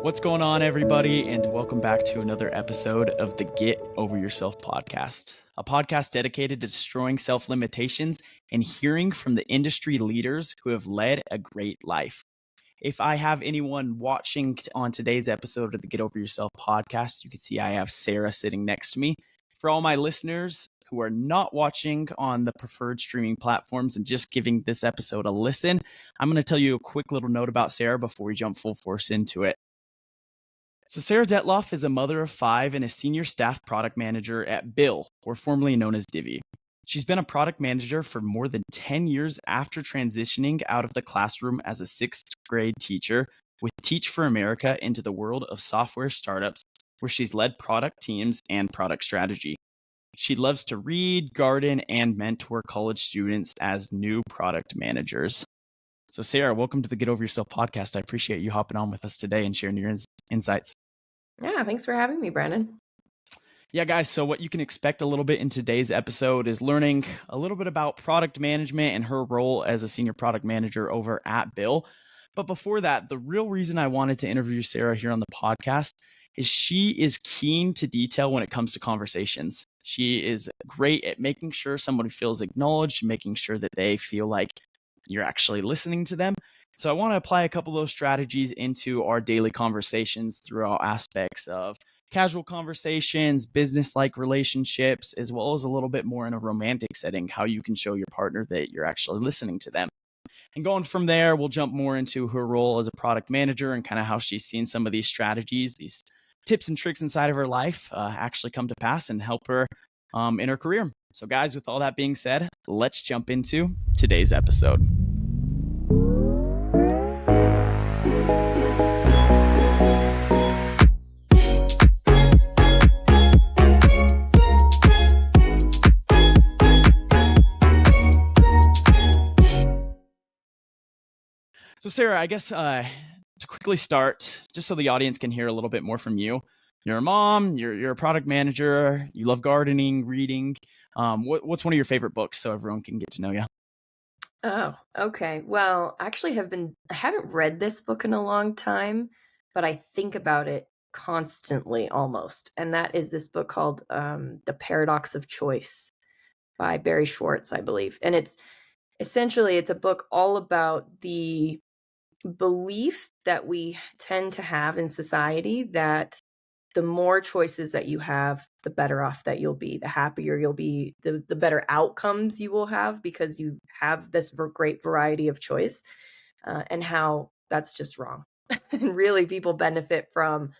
What's going on, everybody, and welcome back to another episode of the Get Over Yourself podcast, a podcast dedicated to destroying self-limitations and hearing from the industry leaders who have led a great life. If I have anyone watching on today's episode of the Get Over Yourself podcast, you can see I have Sarah sitting next to me. For all my listeners who are not watching on the preferred streaming platforms and just giving this episode a listen, I'm going to tell you a quick little note about Sarah before we jump full force into it. So Sarah Dethloff is a mother of 5 and a senior staff product manager at Bill, or formerly known as Divvy. She's been a product manager for more than 10 years after transitioning out of the classroom as a 6th grade teacher with Teach for America into the world of software startups, where she's led product teams and product strategy. She loves to read, garden, and mentor college students as new product managers. So Sarah, welcome to the Get Over Yourself podcast. I appreciate you hopping on with us today and sharing your insights. Yeah, thanks for having me, Brandon. Yeah, guys, so what you can expect a little bit in today's episode is learning a little bit about product management and her role as a senior product manager over at Bill. But before that, the real reason I wanted to interview Sarah here on the podcast is she is keen to detail when it comes to conversations. She is great at making sure somebody feels acknowledged, making sure that they feel like you're actually listening to them. So I want to apply a couple of those strategies into our daily conversations through all aspects of casual conversations, business-like relationships, as well as a little bit more in a romantic setting, how you can show your partner that you're actually listening to them. And going from there, we'll jump more into her role as a product manager and kind of how she's seen some of these strategies, these tips and tricks inside of her life actually come to pass and help her in her career. So guys, with all that being said, let's jump into today's episode. So Sarah, I guess to quickly start, just so the audience can hear a little bit more from you, you're a mom, you're a product manager, you love gardening, reading. What's one of your favorite books so everyone can get to know you? Oh, okay. Well, actually I haven't read this book in a long time, but I think about it constantly almost. And that is this book called The Paradox of Choice by Barry Schwartz, I believe. And it's a book all about the belief that we tend to have in society that the more choices that you have, the better off that you'll be, the happier you'll be, the better outcomes you will have because you have this great variety of choice, and how that's just wrong. And really, people benefit from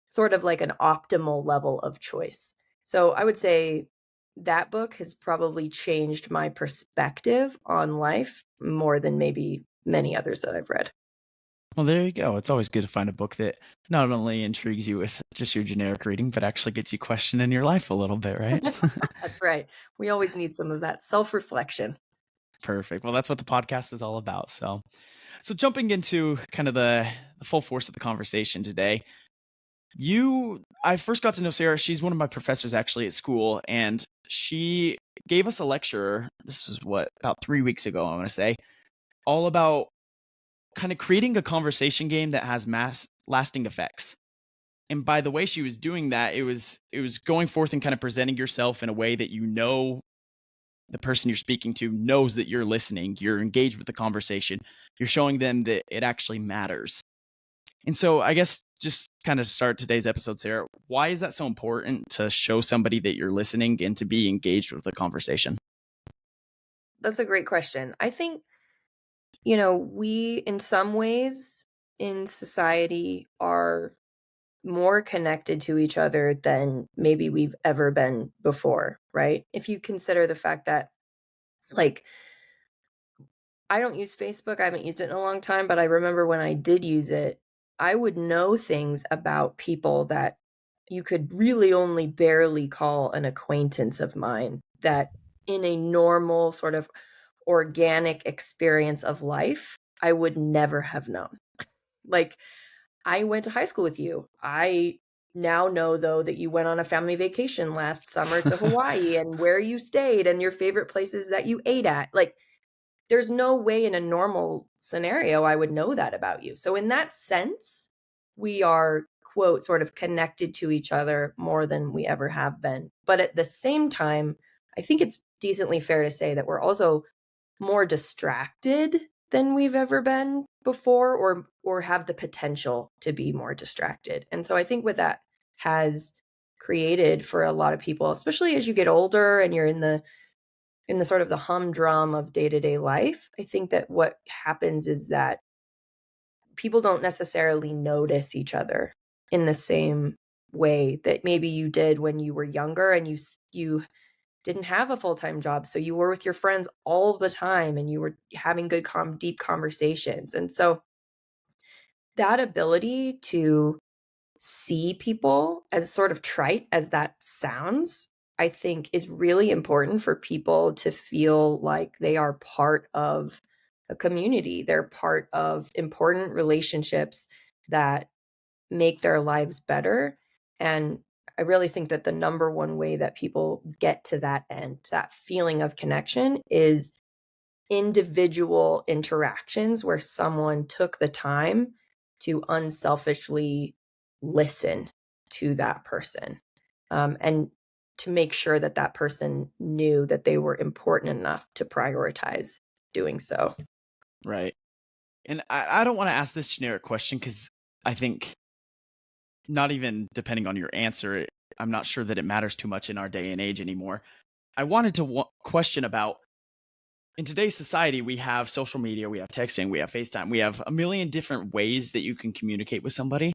sort of like an optimal level of choice. So I would say that book has probably changed my perspective on life more than maybe many others that I've read. Well, there you go. It's always good to find a book that not only intrigues you with just your generic reading, but actually gets you questioning your life a little bit, right? That's right. We always need some of that self-reflection. Perfect. Well, that's what the podcast is all about. So jumping into kind of the full force of the conversation today, I first got to know Sarah. She's one of my professors actually at school, and she gave us a lecture. This was about 3 weeks ago, I want to say, all about kind of creating a conversation game that has lasting effects. And by the way she was doing that, it was going forth and kind of presenting yourself in a way that the person you're speaking to knows that you're listening, you're engaged with the conversation, you're showing them that it actually matters. And so I guess just kind of start today's episode, Sarah, why is that so important to show somebody that you're listening and to be engaged with the conversation? That's a great question. I think, we in some ways in society are more connected to each other than maybe we've ever been before, right? If you consider the fact that, like, I don't use Facebook. I haven't used it in a long time, but I remember when I did use it, I would know things about people that you could really only barely call an acquaintance of mine that in a normal sort of organic experience of life, I would never have known. Like, I went to high school with you. I now know, though, that you went on a family vacation last summer to Hawaii and where you stayed and your favorite places that you ate at. Like, there's no way in a normal scenario I would know that about you. So in that sense, we are, quote, sort of connected to each other more than we ever have been. But at the same time, I think it's decently fair to say that we're also more distracted than we've ever been before, or have the potential to be more distracted. And so I think what that has created for a lot of people, especially as you get older and you're in the sort of the humdrum of day-to-day life, I think that what happens is that people don't necessarily notice each other in the same way that maybe you did when you were younger and you didn't have a full-time job, so you were with your friends all the time and you were having good deep conversations. And so that ability to see people, as sort of trite as that sounds, I think is really important for people to feel like they are part of a community. They're part of important relationships that make their lives better. And I really think that the number one way that people get to that end, that feeling of connection, is individual interactions where someone took the time to unselfishly listen to that person, and to make sure that that person knew that they were important enough to prioritize doing so. Right. And I don't want to ask this generic question because I think not even depending on your answer, I'm not sure that it matters too much in our day and age anymore. I wanted to question about, in today's society, we have social media, we have texting, we have FaceTime, we have a million different ways that you can communicate with somebody.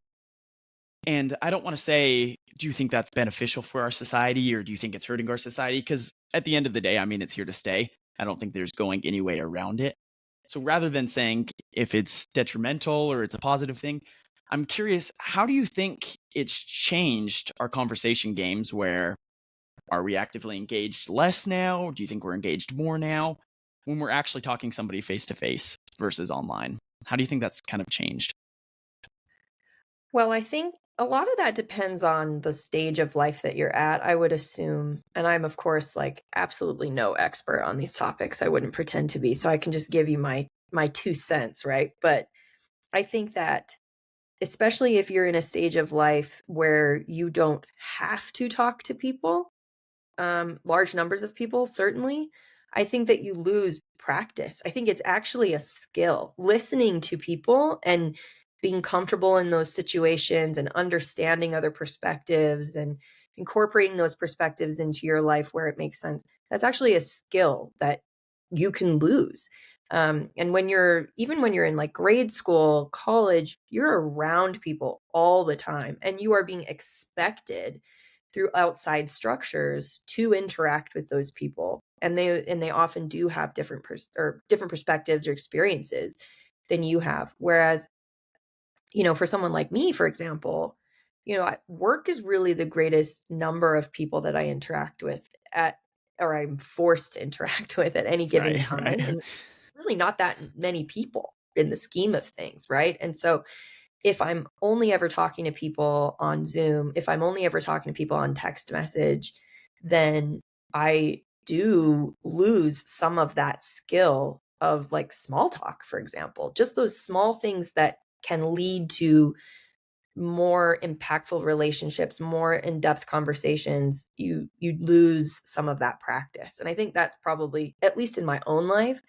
And I don't want to say, do you think that's beneficial for our society or do you think it's hurting our society? Because at the end of the day, I mean, it's here to stay. I don't think there's going any way around it. So rather than saying if it's detrimental or it's a positive thing, I'm curious, how do you think it's changed our conversation games? Where are we actively engaged less now? Do you think we're engaged more now when we're actually talking somebody face to face versus online? How do you think that's kind of changed? Well, I think a lot of that depends on the stage of life that you're at, I would assume. And I'm, of course, like absolutely no expert on these topics. I wouldn't pretend to be. So I can just give you my 2 cents, right? But I think that especially if you're in a stage of life where you don't have to talk to people, large numbers of people, certainly, I think that you lose practice. I think it's actually a skill. Listening to people and being comfortable in those situations and understanding other perspectives and incorporating those perspectives into your life where it makes sense. That's actually a skill that you can lose. And even when you're in like grade school, college, you're around people all the time and you are being expected through outside structures to interact with those people. And they often do have different perspectives or experiences than you have. Whereas, for someone like me, for example, work is really the greatest number of people that I interact with at or I'm forced to interact with at any given Right, time. right. And really not that many people in the scheme of things, right? And so if I'm only ever talking to people on Zoom, if I'm only ever talking to people on text message, then I do lose some of that skill of like small talk, for example. Just those small things that can lead to more impactful relationships, more in-depth conversations. You lose some of that practice. And I think that's probably, at least in my own life,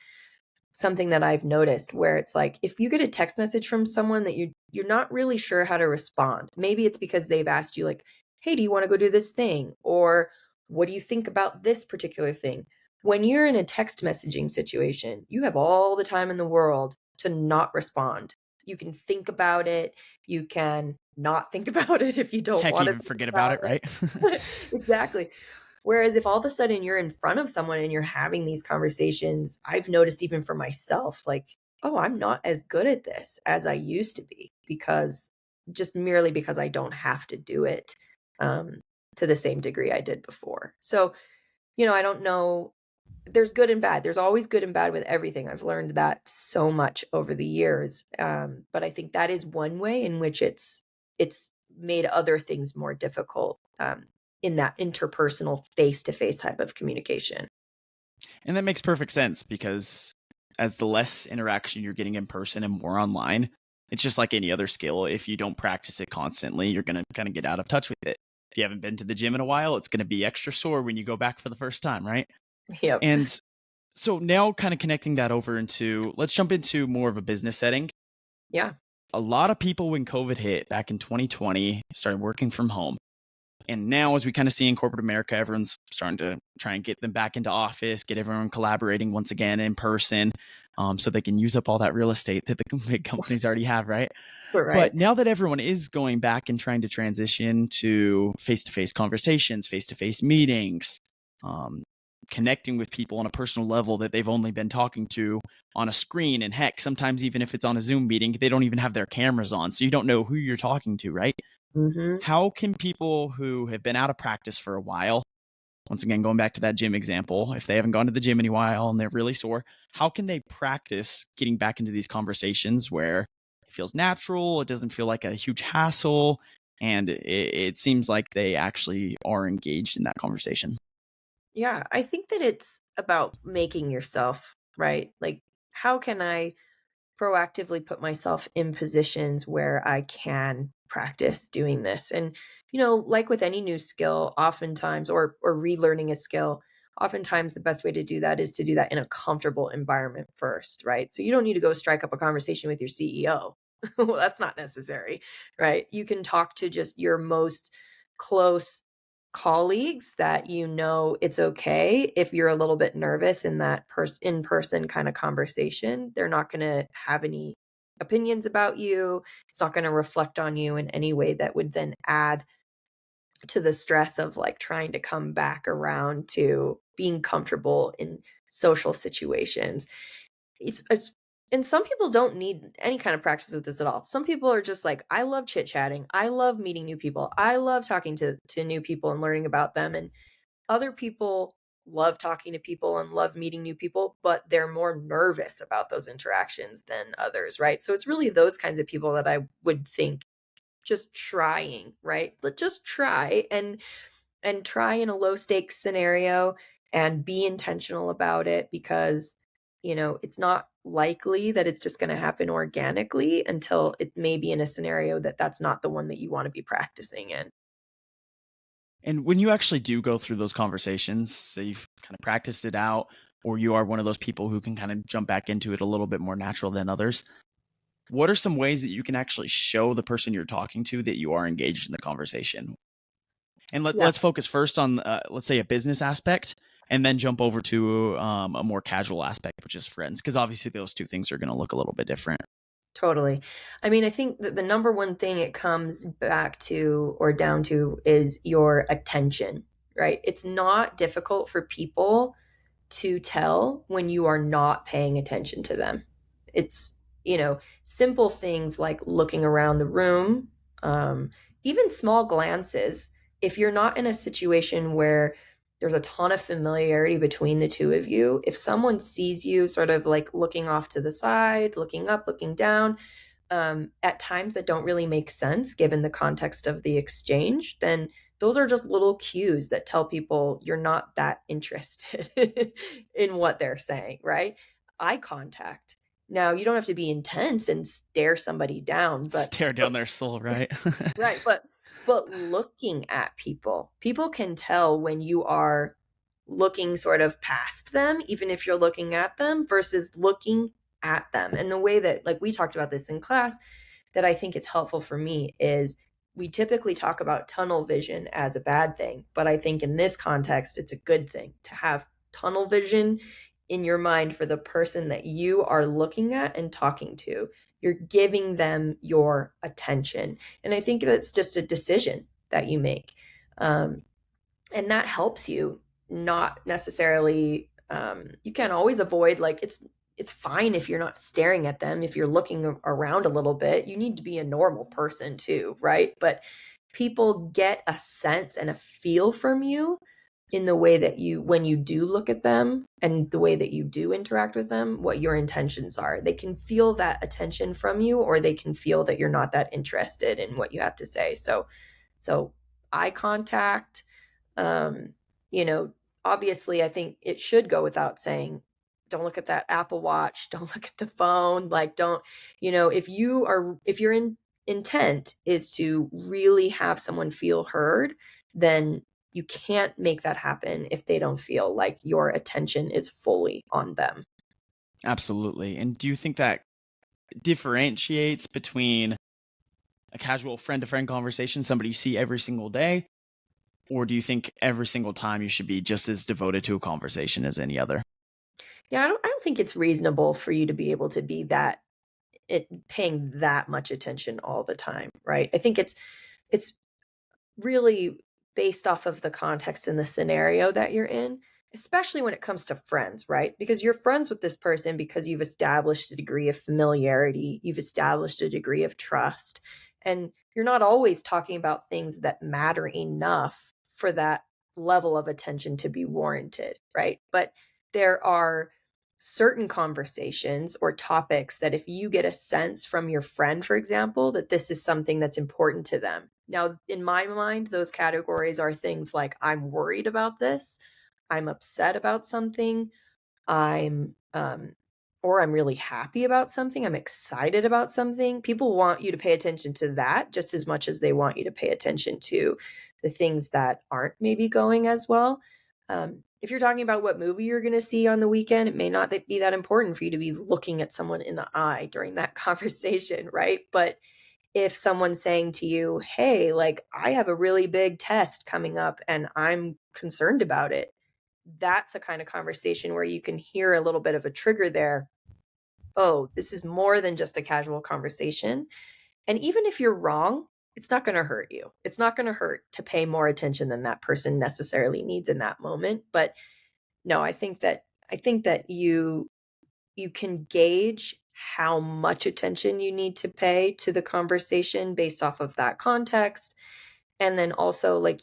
something that I've noticed where it's like if you get a text message from someone that you're not really sure how to respond. Maybe it's because they've asked you like, "Hey, do you want to go do this thing?" or "What do you think about this particular thing?" When you're in a text messaging situation, you have all the time in the world to not respond. You can think about it, you can not think about it if you don't Heck, want to even think forget about about it, right? it. Exactly. Whereas if all of a sudden you're in front of someone and you're having these conversations, I've noticed even for myself, like, oh, I'm not as good at this as I used to be because just merely because I don't have to do it um, to the same degree I did before. So, I don't know. There's good and bad. There's always good and bad with everything. I've learned that so much over the years. But I think that is one way in which it's made other things more difficult, in that interpersonal face-to-face type of communication. And that makes perfect sense because as the less interaction you're getting in person and more online, It's just like any other skill. If you don't practice it constantly, you're going to kind of get out of touch with it. If you haven't been to the gym in a while, it's going to be extra sore when you go back for the first time, right? Yep. And so now kind of connecting that over into, let's jump into more of a business setting. Yeah. A lot of people when COVID hit back in 2020 started working from home. And now, as we kind of see in corporate America, everyone's starting to try and get them back into office, get everyone collaborating once again in person, so they can use up all that real estate that the big companies already have, right? Right. But now that everyone is going back and trying to transition to face-to-face conversations, face-to-face meetings, um, connecting with people on a personal level that they've only been talking to on a screen, and heck, sometimes even if it's on a Zoom meeting, they don't even have their cameras on, so you don't know who you're talking to, right? Mhm. How can people who have been out of practice for a while, once again, going back to that gym example, if they haven't gone to the gym in a while and they're really sore, how can they practice getting back into these conversations where it feels natural, it doesn't feel like a huge hassle, and it seems like they actually are engaged in that conversation? Yeah, I think that it's about making yourself, right? Like, how can I proactively put myself in positions where I can practice doing this? And, like with any new skill, oftentimes, or relearning a skill, oftentimes the best way to do that is to do that in a comfortable environment first, right? So you don't need to go strike up a conversation with your CEO. Well, that's not necessary, right? You can talk to just your most close colleagues that it's okay if you're a little bit nervous in that in-person kind of conversation. They're not going to have any opinions about you. It's not going to reflect on you in any way that would then add to the stress of like trying to come back around to being comfortable in social situations. It's and some people don't need any kind of practice with this at all. Some people are just like, I love chit-chatting. I love meeting new people. I love talking to new people and learning about them. And other people love talking to people and love meeting new people, but they're more nervous about those interactions than others, right? So it's really those kinds of people that I would think just trying, right? But just try and try in a low stakes scenario and be intentional about it because it's not likely that it's just going to happen organically until it may be in a scenario that that's not the one that you want to be practicing in. And when you actually do go through those conversations, so you've kind of practiced it out, or you are one of those people who can kind of jump back into it a little bit more natural than others, what are some ways that you can actually show the person you're talking to that you are engaged in the conversation? And Yeah. let's focus first on, let's say, a business aspect, and then jump over to a more casual aspect, which is friends, because obviously those two things are going to look a little bit different. Totally. I mean, I think that the number one thing it comes back to or down to is your attention, right? It's not difficult for people to tell when you are not paying attention to them. It's, simple things like looking around the room, um, even small glances. If you're not in a situation where there's a ton of familiarity between the two of you, if someone sees you sort of like looking off to the side, looking up, looking down, at times that don't really make sense given the context of the exchange, then those are just little cues that tell people you're not that interested in what they're saying, right? Eye contact. Now, you don't have to be intense and stare somebody down, Stare but down their soul, right? right, but looking at people, people can tell when you are looking sort of past them, even if you're looking at them versus looking at them. And the way that, like, we talked about this in class that I think is helpful for me is we typically talk about tunnel vision as a bad thing, but I think in this context, it's a good thing to have tunnel vision in your mind for the person that you are looking at and talking to. You're giving them your attention. And I think that's just a decision that you make. Um, and that helps you not necessarily you can't always avoid like it's fine if you're not staring at them if you're looking around a little bit. You need to be a normal person too, right? But people get a sense and a feel from you in the way that you when you do look at them and the way that you do interact with them, what your intentions are. They can feel that attention from you or they can feel that you're not that interested in what you have to say. So eye contact, um, you know, obviously, I think it should go without saying, don't look at that Apple Watch, don't look at the phone, like don't, if your intent is to really have someone feel heard, then you can't make that happen if they don't feel like your attention is fully on them. Absolutely. And do you think that differentiates between a casual friend to friend conversation, somebody you see every single day? Or do you think every single time you should be just as devoted to a conversation as any other? Yeah, I don't think it's reasonable for you to be able to be that paying that much attention all the time, right? I think it's really based off of the context and the scenario that you're in, especially when it comes to friends, right? Because you're friends with this person because you've established a degree of familiarity, you've established a degree of trust, and you're not always talking about things that matter enough for that level of attention to be warranted, right? But there are certain conversations or topics that if you get a sense from your friend, for example, that this is something that's important to them. Now, in my mind, those categories are things like I'm worried about this, I'm upset about something, I'm or I'm really happy about something, I'm excited about something. People want you to pay attention to that just as much as they want you to pay attention to the things that aren't maybe going as well. If you're talking about what movie you're going to see on the weekend, it may not be that important for you to be looking at someone in the eye during that conversation, right? But if someone's saying to you, "Hey, like I have a really big test coming up and I'm concerned about it." That's a kind of conversation where you can hear a little bit of a trigger there. Oh, this is more than just a casual conversation. And even if you're wrong, it's not going to hurt you. It's not going to hurt to pay more attention than that person necessarily needs in that moment. But no, I think that you can gauge how much attention you need to pay to the conversation based off of that context. And then also like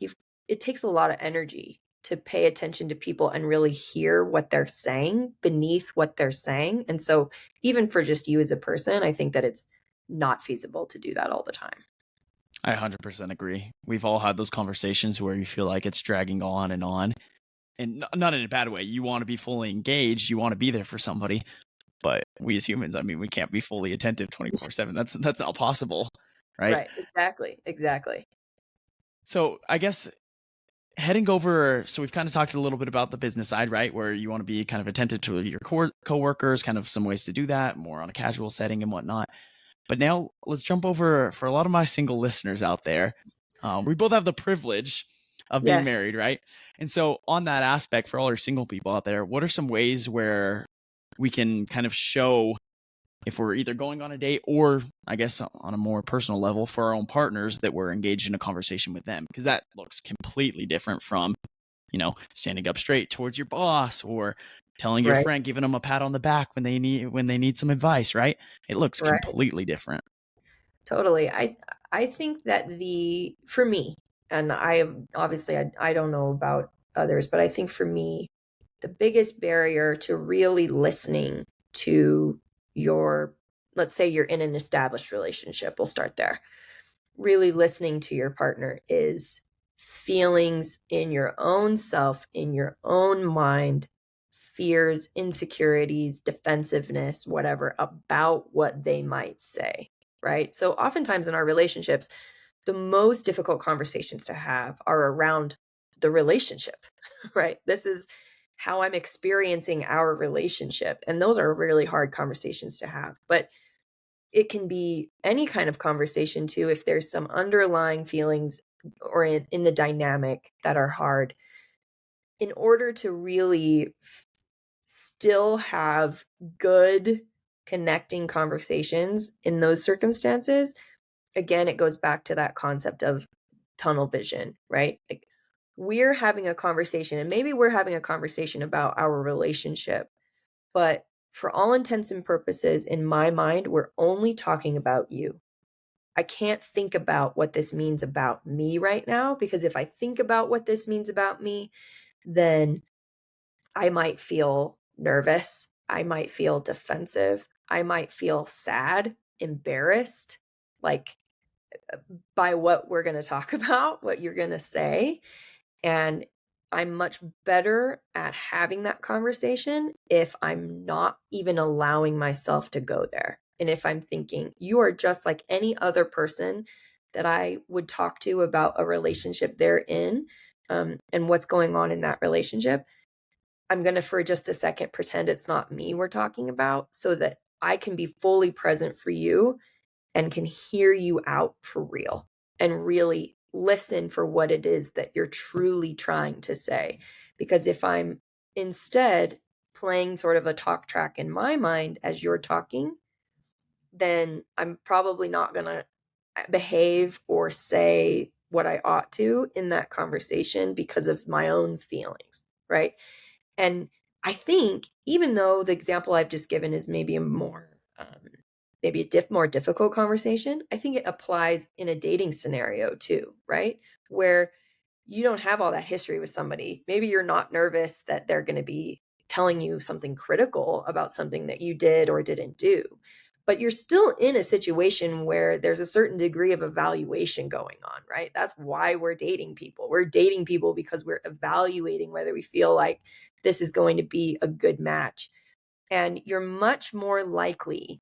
it takes a lot of energy to pay attention to people and really hear what they're saying beneath what they're saying. And so even for just you as a person, I think that it's not feasible to do that all the time. I 100% agree. We've all had those conversations where you feel like it's dragging on and on. And not in a bad way. You want to be fully engaged, you want to be there for somebody. But we as humans, I mean, we can't be fully attentive 24/7. That's not possible, right? Right. Exactly. Exactly. So I guess heading over, so we've kind of talked a little bit about the business side, right? Where you want to be kind of attentive to your coworkers, kind of some ways to do that, more on a casual setting and whatnot. But now let's jump over for a lot of my single listeners out there. We both have the privilege of being Yes. married, right? And so, on that aspect, for all our single people out there, what are some ways where we can kind of show if we're either going on a date or, I guess, on a more personal level for our own partners that we're engaged in a conversation with them? Because that looks completely different from, standing up straight towards your boss or telling your Right. friend, giving them a pat on the back when they need some advice, right? It looks Right. completely different. Totally. I think that the for me, and I don't know about others, but I think for me, the biggest barrier to really listening to your let's say you're in an established relationship, we'll start there. Really listening to your partner is feelings in your own self, in your own mind, fears, insecurities, defensiveness, whatever, about what they might say, right? So oftentimes in our relationships, the most difficult conversations to have are around the relationship, right? This is how I'm experiencing our relationship. And those are really hard conversations to have. But it can be any kind of conversation too if there's some underlying feelings or in the dynamic that are hard. In order to really still have good connecting conversations in those circumstances, again, it goes back to that concept of tunnel vision, right? Like we're having a conversation and maybe we're having a conversation about our relationship, but for all intents and purposes, in my mind, we're only talking about you. I can't think about what this means about me right now because if I think about what this means about me, then I might feel nervous. I might feel defensive. I might feel sad, embarrassed, like by what we're going to talk about, what you're going to say. And I'm much better at having that conversation if I'm not even allowing myself to go there. And if I'm thinking, you are just like any other person that I would talk to about a relationship they're in, and what's going on in that relationship, I'm going to, for just a second, pretend it's not me we're talking about so that I can be fully present for you and can hear you out for real and really listen for what it is that you're truly trying to say. Because if I'm instead playing sort of a talk track in my mind as you're talking, then I'm probably not going to behave or say what I ought to in that conversation because of my own feelings, right? And I think even though the example I've just given is maybe a more maybe a more difficult conversation, I think it applies in a dating scenario too, right? Where you don't have all that history with somebody. Maybe you're not nervous that they're going to be telling you something critical about something that you did or didn't do. But you're still in a situation where there's a certain degree of evaluation going on, right? That's why we're dating people. We're dating people because we're evaluating whether we feel like this is going to be a good match. And you're much more likely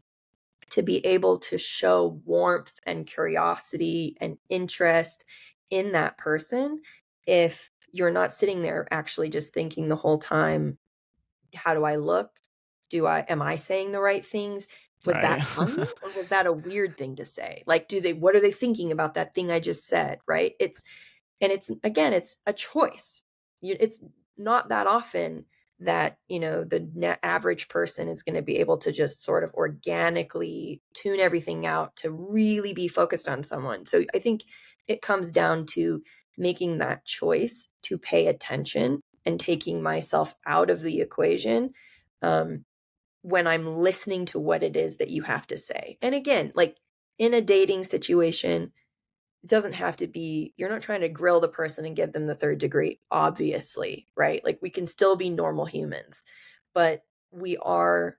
to be able to show warmth and curiosity and interest in that person if you're not sitting there actually just thinking the whole time, how do I look? Am I saying the right things? Was Right. that funny or was that a weird thing to say? Like, what are they thinking about that thing I just said? Right. It's again, it's a choice. It's not that often that, the average person is going to be able to just sort of organically tune everything out to really be focused on someone. So I think it comes down to making that choice to pay attention and taking myself out of the equation, um, when I'm listening to what it is that you have to say. And again, like in a dating situation, it doesn't have to be, you're not trying to grill the person and give them the third degree, obviously, right? Like we can still be normal humans, but we are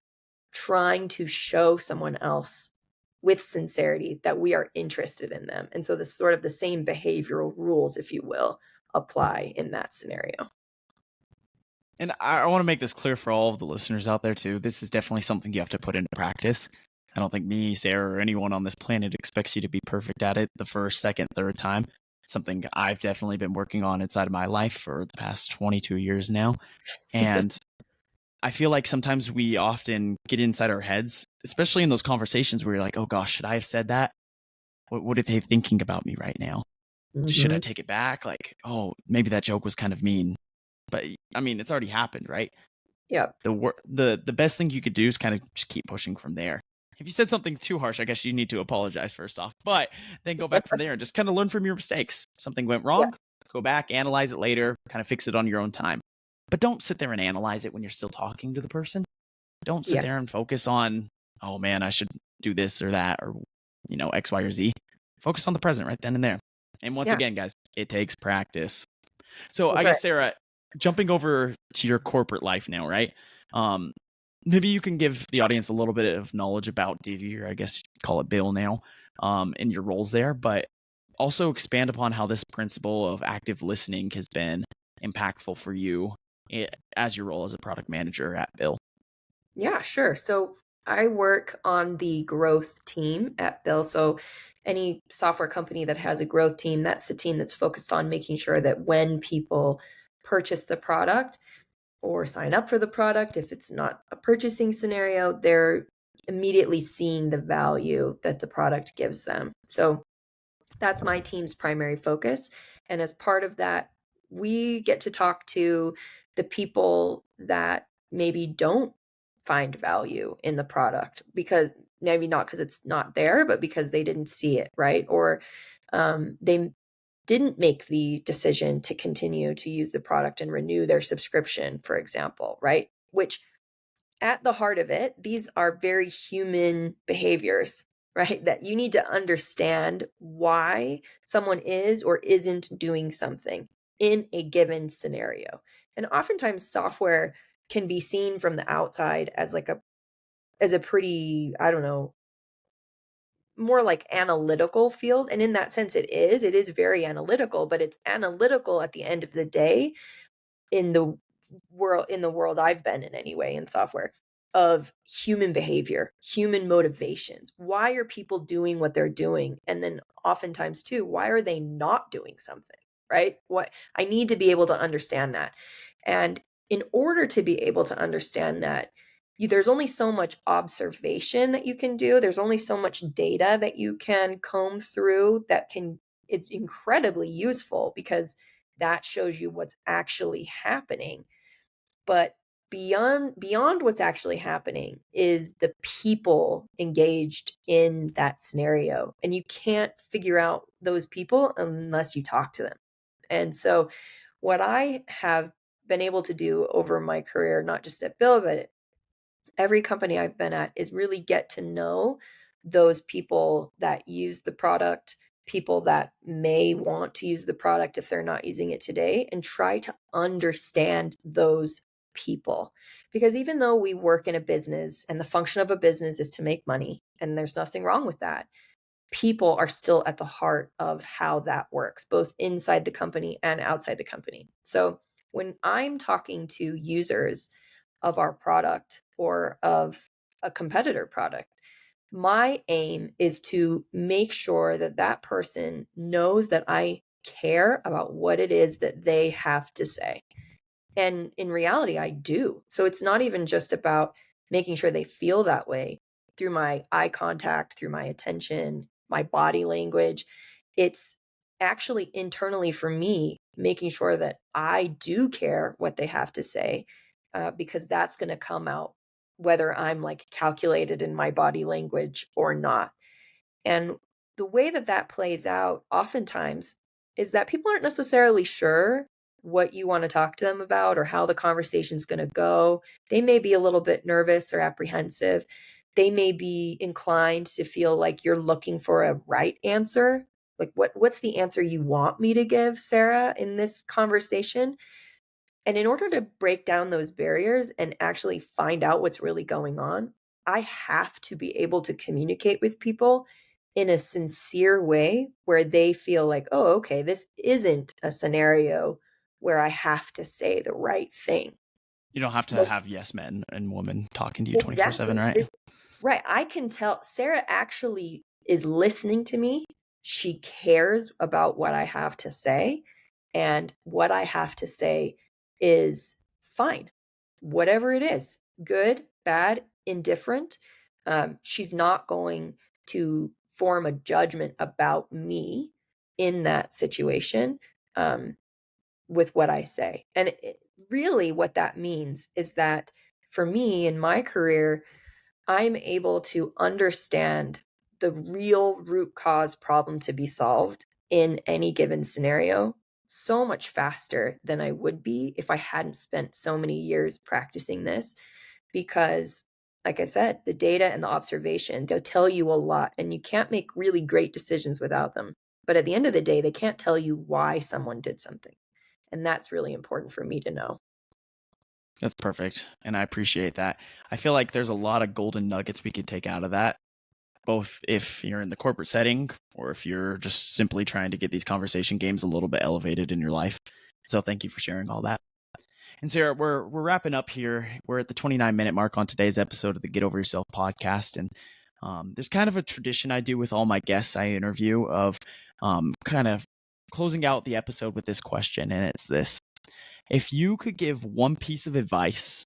trying to show someone else with sincerity that we are interested in them. And so the sort of the same behavioral rules, if you will, apply in that scenario. And I want to make this clear for all of the listeners out there too. This is definitely something you have to put into practice. I don't think me, Sarah, or anyone on this planet expects you to be perfect at it the first, second, third time. It's something I've definitely been working on inside of my life for the past 22 years now. And I feel like sometimes we often get inside our heads, especially in those conversations where you're like, oh gosh, should I have said that? What are they thinking about me right now? Should I Mm-hmm. take it back? Like, oh, maybe that joke was kind of mean. But I mean, it's already happened, right? Yep. The best thing you could do is kind of just keep pushing from there. If you said something too harsh, I guess you need to apologize first off, but then go back from there and just kind of learn from your mistakes. Something went Yeah. wrong, go back, analyze it later, kind of fix it on your own time. But don't sit there and analyze it when you're still talking to the person. Don't sit Yeah. there and focus on, oh man, I should do this or that or X, Y, or Z. Focus on the present right then and there. And once Yeah. again, guys, it takes practice. So I That's right. guess Sarah, jumping over to your corporate life now, right? Um, Maybe you can give the audience a little bit of knowledge about Divvy, or I guess you call it Bill now, and your roles there, but also expand upon how this principle of active listening has been impactful for you as your role as a product manager at Bill. Yeah, sure. So I work on the growth team at Bill. So any software company that has a growth team, that's the team that's focused on making sure that when people purchase the product or sign up for the product, if it's not a purchasing scenario, they're immediately seeing the value that the product gives them. So that's my team's primary focus. And as part of that, we get to talk to the people that maybe don't find value in the product because maybe not because it's not there, but because they didn't see it, right? Or they didn't make the decision to continue to use the product and renew their subscription, for example, right? Which at the heart of it, these are very human behaviors, right? That you need to understand why someone is or isn't doing something in a given scenario. And oftentimes software can be seen from the outside as as a pretty, I don't know, more like analytical field. And in that sense it is very analytical, but it's analytical at the end of the day in the world I've been in anyway, in software, of human behavior, human motivations. Why are people doing what they're doing? And then oftentimes too, why are they not doing something? Right? What I need to be able to understand that. And in order to be able to understand that, there's only so much observation that you can do. There's only so much data that you can comb through that can, it's incredibly useful because that shows you what's actually happening. But beyond what's actually happening is the people engaged in that scenario. And you can't figure out those people unless you talk to them. And so what I have been able to do over my career, not just at Bill, but every company I've been at, is really get to know those people that use the product, people that may want to use the product if they're not using it today, and try to understand those people. Because even though we work in a business and the function of a business is to make money, and there's nothing wrong with that, people are still at the heart of how that works, both inside the company and outside the company. So when I'm talking to users of our product or of a competitor product, my aim is to make sure that that person knows that I care about what it is that they have to say. And in reality, I do. So it's not even just about making sure they feel that way through my eye contact, through my attention, my body language. It's actually internally for me, making sure that I do care what they have to say, because that's going to come out whether I'm like calculated in my body language or not. And the way that that plays out oftentimes is that people aren't necessarily sure what you want to talk to them about or how the conversation is going to go. They may be a little bit nervous or apprehensive. They may be inclined to feel like you're looking for a right answer. Like what's the answer you want me to give, Sarah, in this conversation? And in order to break down those barriers and actually find out what's really going on, I have to be able to communicate with people in a sincere way where they feel like, oh, okay, this isn't a scenario where I have to say the right thing. You don't have to Most have yes men and women talking to you 24/7, exactly. right? Right. I can tell Sarah actually is listening to me. She cares about what I have to say. And what I have to say is fine. Whatever it is, good, bad, indifferent. She's not going to form a judgment about me in that situation, um, with what I say. And really, what that means is that for me in my career, I'm able to understand the real root cause problem to be solved in any given scenario so much faster than I would be if I hadn't spent so many years practicing this. Because, like I said, the data and the observation, they'll tell you a lot, and you can't make really great decisions without them. But at the end of the day, they can't tell you why someone did something. And that's really important for me to know. That's perfect. And I appreciate that. I feel like there's a lot of golden nuggets we could take out of that, both if you're in the corporate setting or if you're just simply trying to get these conversation games a little bit elevated in your life. So thank you for sharing all that. And Sarah, we're wrapping up here. We're at the 29-minute mark on today's episode of the Get Over Yourself podcast. And there's kind of a tradition I do with all my guests I interview of kind of closing out the episode with this question. And it's this: if you could give one piece of advice,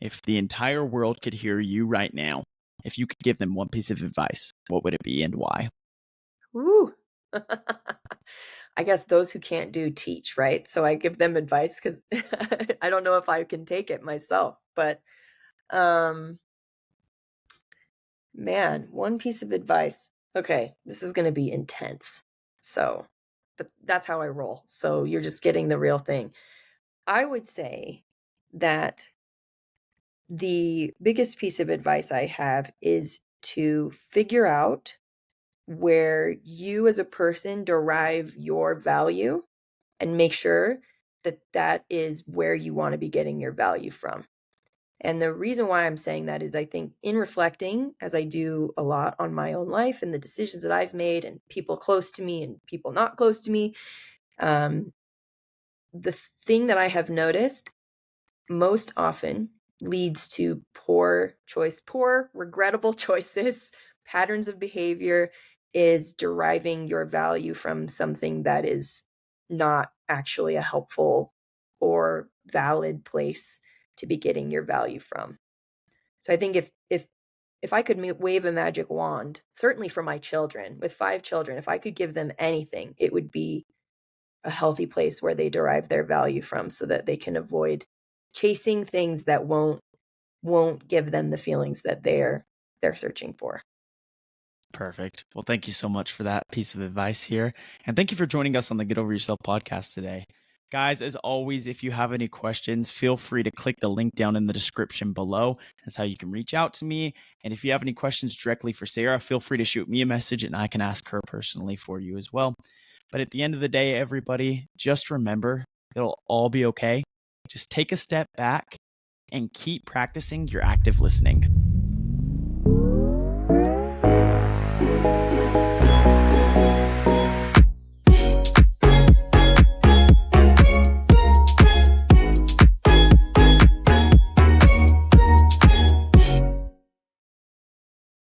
if the entire world could hear you right now, if you could give them one piece of advice, what would it be and why? Ooh. I guess those who can't do teach, right? So I give them advice because I don't know if I can take it myself. But um, man, one piece of advice. Okay, this is going to be intense. So, but that's how I roll. So you're just getting the real thing. I would say that the biggest piece of advice I have is to figure out where you as a person derive your value and make sure that that is where you want to be getting your value from. And the reason why I'm saying that is I think in reflecting, as I do a lot on my own life and the decisions that I've made and people close to me and people not close to me, um, the thing that I have noticed most often leads to poor, regrettable choices, patterns of behavior, is deriving your value from something that is not actually a helpful or valid place to be getting your value from. So I think if I could wave a magic wand, certainly for my children, with 5 children, if I could give them anything, it would be a healthy place where they derive their value from so that they can avoid chasing things that won't give them the feelings that they're searching for. Perfect. Well, thank you so much for that piece of advice here. And thank you for joining us on the Get Over Yourself podcast today. Guys, as always, if you have any questions, feel free to click the link down in the description below. That's how you can reach out to me. And if you have any questions directly for Sarah, feel free to shoot me a message and I can ask her personally for you as well. But at the end of the day, everybody, just remember it'll all be okay. Just take a step back and keep practicing your active listening.